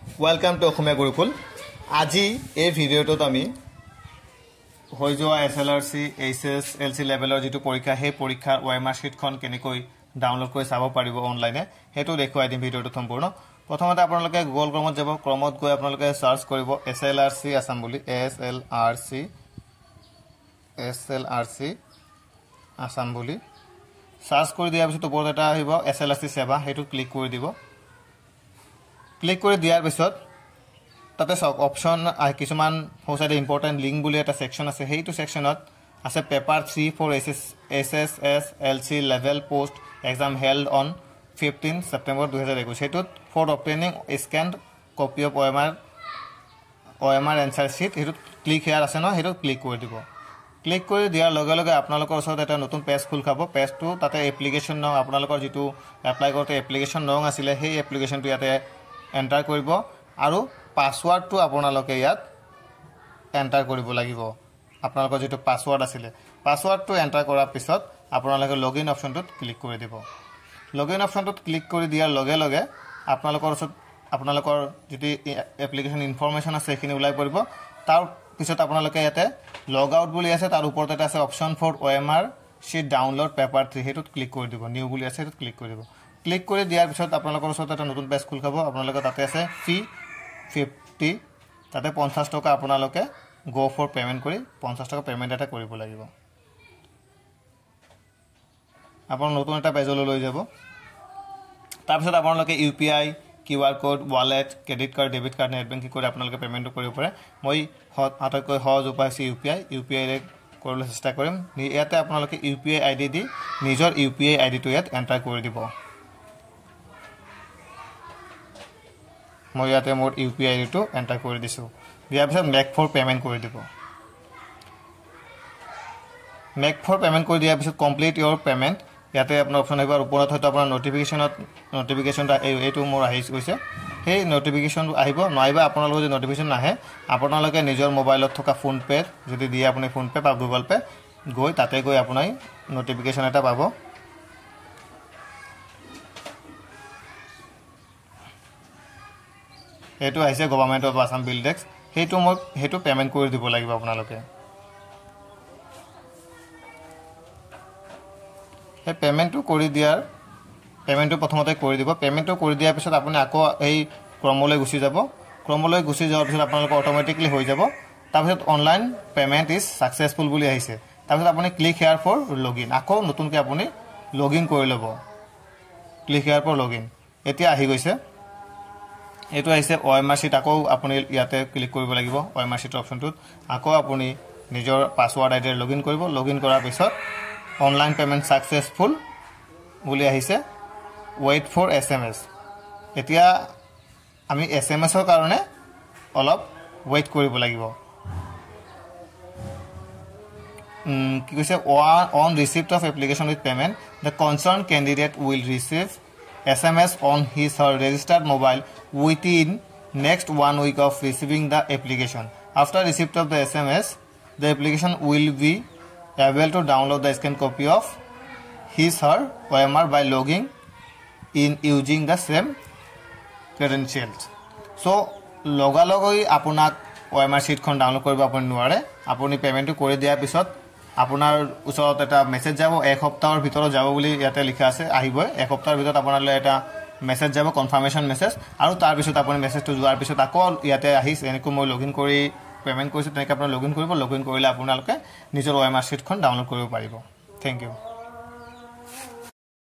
Welcome to Okhomia Gurukul. Aji এই ভিডিওটোত আমি হৈ যোৱা SLRC HS LC লেভেলৰ যেটো পৰীক্ষা হে পৰীক্ষাৰ OMR শীটখন কেনেকৈ ডাউনলোড কৰি চাব পাৰিব অনলাইনে হেতু দেখুৱাই দিম ভিডিওটো সম্পূৰ্ণ প্ৰথমতে আপোনালোকে গুগল ক্ৰমত যাব ক্ৰমত গৈ আপোনালোকে সাৰ্চ কৰিব SLRC আসাম বুলি SLRC আসাম বুলি সাৰ্চ কৰি দিয়াৰ পিছত ওপৰত এটা আহিব SLRC সেৱা হেতু ক্লিক কৰি দিব ক্লিক কৰি দিয়াৰ পিছত তাতে সব অপশন কিছুমান হোসাইডে ইম্পৰ্টেন্ট লিংক বুলি এটা সেকশন আছে হেইটো সেকশনত আছে paper 3 for SSS LC level post exam held on 15 September 2021 হেতুত for obtaining scanned copy of OMR answer sheet হেতুত ক্লিক হিয়াৰ আছে ন হেতুত ক্লিক কৰি দিব ক্লিক কৰি দিয়াৰ লগে লগে আপোনালোকৰ ওচৰত এটা নতুন পেজ খুল খাব পেজটো তাতে এপ্লিকেশন ন আপোনালোকৰ যেটো এপ্লাই কৰতে এপ্লিকেশন নং আছিল সেই এপ্লিকেশনটো ইয়াতে এন্টাৰ কৰিব আৰু পাসওয়াৰ্ডটো আপোনালোকে ইয়াত এন্টাৰ কৰিব লাগিব আপোনালোকৰ যেটো পাসওয়াৰ্ড আছিল পাসওয়াৰ্ডটো এন্টাৰ কৰাৰ পিছত আপোনালোকে লগইন অপচনটোত ক্লিক কৰি দিব লগইন অপচনটোত ক্লিক কৰি দিয়াৰ লগে লগে আপোনালোকৰ যেটো এপ্লিকেশন ইনফৰমেশন আছে সেইখিনি উলাই পৰিব তাৰ পিছত আপোনালোকে ইয়াতে লগ আউট বুলি আছে তাৰ ওপৰত এটা আছে option for OMR sheet download paper 3 হেতুত ক্লিক কৰি দিব নিউ বুলি আছে হেতুত ক্লিক কৰি দিব ক্লিক কৰি দিয়াৰ পিছত আপোনালোকৰ ওচৰত এটা নতুন পেজ খুল খাব আপোনালোকে তাতে আছে ফি 50 তাতে 50 টকা আপোনালোকে গো ফৰ পেমেন্ট কৰি 50 টকা পেমেন্ট এটা কৰিব লাগিব আপোন নতুন এটা পেজলৈ লৈ যাব তাৰ পিছত আপোনালোকে UPI QR code wallet credit card debit card net banking কৰি আপোনালোকে পেমেন্ট কৰিব পাৰে মই হাতকৈ সহজ উপায় আছে UPI ৰে কৰিবলৈ চেষ্টা কৰিম ইয়াতে আপোনালোকে UPI ID দি নিজৰ UPI ID টো ইয়াত এন্টাৰ কৰি দিব মই ইয়াতে মোৰ UPI ID টো এন্টাৰ কৰি দিছো দিয়াৰ পিছত মেক ফৰ পেমেন্ট কৰি দিব মেক ফৰ পেমেন্ট কৰি দিয়াৰ পিছত কমপ্লিট ইওৰ পেমেন্ট ইয়াতে আপোনাৰ অপচন আহিব ওপৰত হয়তো আপোনাৰ নটিফিকেশনটা এইটো মোৰ আহিছে কৈছে সেই নটিফিকেশন আহিব নআইবা আপোনালোকৰ যে নটিফিকেশন নাহে আপোনালোকে নিজৰ মোবাইলত থকা ফোন পে যদি দিয়ে আপুনি ফোন পে বা গুগল পে গৈ তাতে গৈ আপুনি নটিফিকেশন এটা পাব এটো আহিছে গভৰ্ণমেন্ট অফ আসাম বিল্ডেক্স হেতু পেমেন্ট কৰি দিব লাগিব আপোনালোকে হে পেমেন্টটো কৰি দিয়াৰ পেমেন্টটো প্ৰথমতে কৰি দিব পেমেন্টটো কৰি দিয়াৰ পিছত আপুনি আকৌ এই ক্ৰমলৈ গুচি যাব ক্ৰমলৈ গুচি যোৱাৰ পিছত আপোনালোকৰ অটোমেটিক্যালি হৈ যাব তাৰ পিছত অনলাইন পেমেন্ট ইজ সাকসেসফুল বুলি আহিছে তাৰ পিছত আপুনি ক্লিক হিয়াৰ ফৰ লগইন আকৌ নতুনকৈ আপুনি লগইন কৰি ল'ব ক্লিক হিয়াৰ ফৰ লগইন এতিয়া আহি গৈছে এটো আহিছে OMR শীট আকৌ আপুনি ইয়াতে ক্লিক কৰিব লাগিব OMR শীট অপচনটোত আকৌ আপুনি নিজৰ পাসওয়াৰ্ড আইডি লগইন কৰিব লগইন কৰাৰ পিছত অনলাইন পেমেন্ট সাকসেসফুল বুলি আহিছে ওয়েট ফৰ SMS এতিয়া আমি SMS ৰ কাৰণে অলপ ওয়েট কৰিব লাগিব কি কৈছে on receipt of application with payment the concerned candidate will receive SMS on his or registered mobile within next 1 week of receiving the application after receipt of the SMS the application will be able to download the scanned copy of his or OMR by logging in using the same credentials so লগালগৈ আপোনাক OMR শীটখন download কৰিব আপুনি নোৱাৰে আপুনি পেমেন্টটো কৰি দিয়াৰ পিছত আপোনাৰ ওচৰত এটা মেছেজ যাব এক সপ্তাহৰ ভিতৰত যাব বুলি ইয়াতে লিখা আছে আহিব এক সপ্তাহৰ ভিতৰত আপোনালৈ এটা মেছেজ যাব কনফাৰ্মেশন মেছেজ আৰু তাৰ পিছত আপুনি মেছেজটো যোৱাৰ পিছত আকৌ ইয়াতে আহিছে এনেকৈ মই লগইন কৰি পেমেন্ট কৰিছো তেনেকৈ আপুনি লগইন কৰিব লগইন কৰিলে আপোনালোকে নিজৰ OMR শীটখন ডাউনলোড কৰিব পাৰিব থ্যাংক ইউ